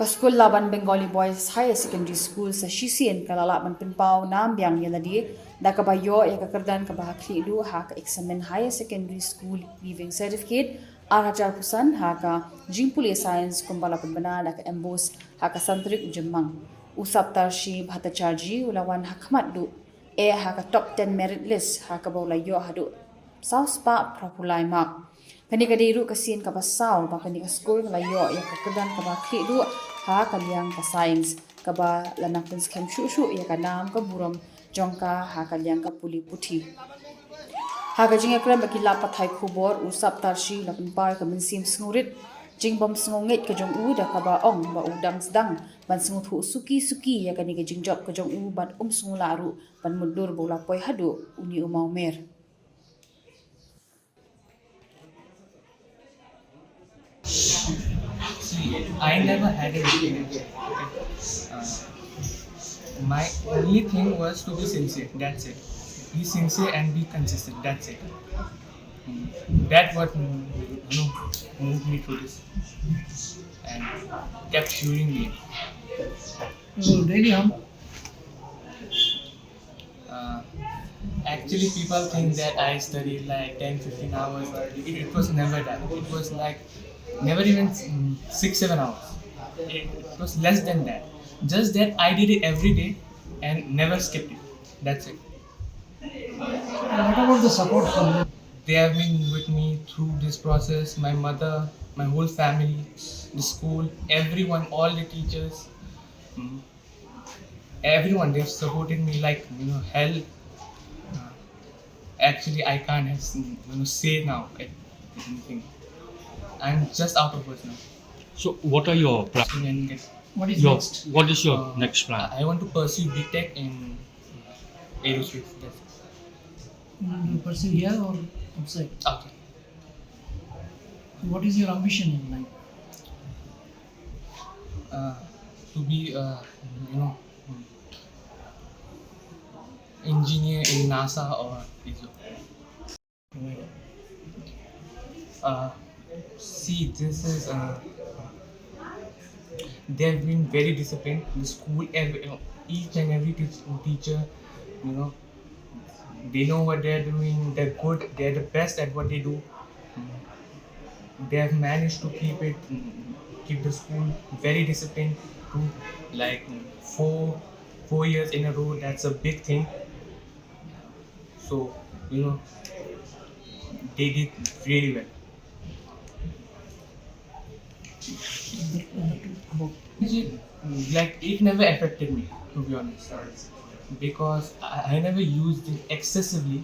Skul Laban Bengalee Boys Higher Secondary School sa Shisian kalala man pinpau nam biang yanadi da kabayo ya Kyrdan ka Hakhlieh du ha ka examen Higher Secondary School leaving certificate arajar pusan ha ka jingpuli science kumbala pembana da ka embos ha ka santrik jemang usap tarshi bhatacharji ulawan hakmat du ha ka top 10 merit list ha ka bawla yo hadu South Spa Propulai Mark. Kani ka diru kasin ka basaw ba kani ka school layo ya ka Kyrdan ka Hakhlieh du ha kalyang ka science ka ba lanak pun skem shu ya ka nam ka buram jongka ha kalyang ka puli puthi. Ha ka jinga kram ki la pathai khubor usap tarshi lapin par ka minsim sngurit jingbom sngonget ka jong u da ka ba ong ba udang sedang ban sngu suki ya kani ka jingjop ka jong u ban snularu ban mudur bola poi hadu uni umau mer. I never had a routine. My only thing was to be sincere. That's it. Be sincere and be consistent. That's it. That what moved me through this and kept fueling me. Daily Actually, people think that I studied like 10-15 hours. It was never that. It was like never even 6-7 hours. It was less than that. Just that I did it every day and never skipped it. That's it. What about the support from them? They have been with me through this process. My mother, my whole family, the school, everyone, all the teachers, everyone. They've supported me like hell. Actually, I can't say now anything. I'm just out of words now. So, what are your plans? What is next? What is your next plan? I want to pursue BTech in aerospace. That's it. You pursue here or outside? Okay. What is your ambition in life? To be engineer in NASA or ISRO. See, this is they've been very disciplined. The school, each and every teacher, they know what they're doing. They're good. They're the best at what they do. They have managed to keep the school very disciplined. To like 4 years in a row. That's a big thing. So they did really well. Like it never affected me, to be honest, because I never used it excessively.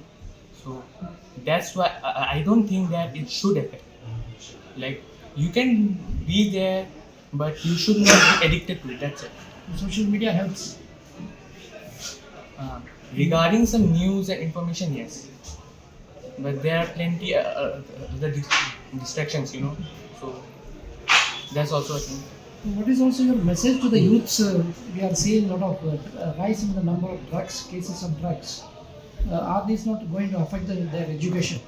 So that's why I don't think that it should affect. Like you can be there, but you should not be addicted to it. That's it. Social media helps. Regarding some news and information, yes, but there are plenty other distractions, So that's also a thing. What is also your message to the youths? We are seeing a lot of rise in the number of cases of drugs. Are these not going to affect their education?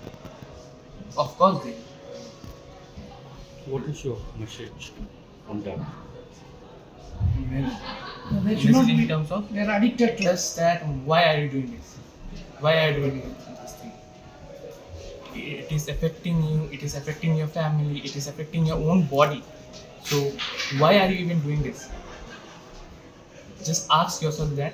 Of course, they. What is your message on that? They should not In be. terms of They are addicted to. just that. Why are you doing this? Why are you doing this thing? It is affecting you. It is affecting your family. It is affecting your own body. So why are you even doing this? Just ask yourself that.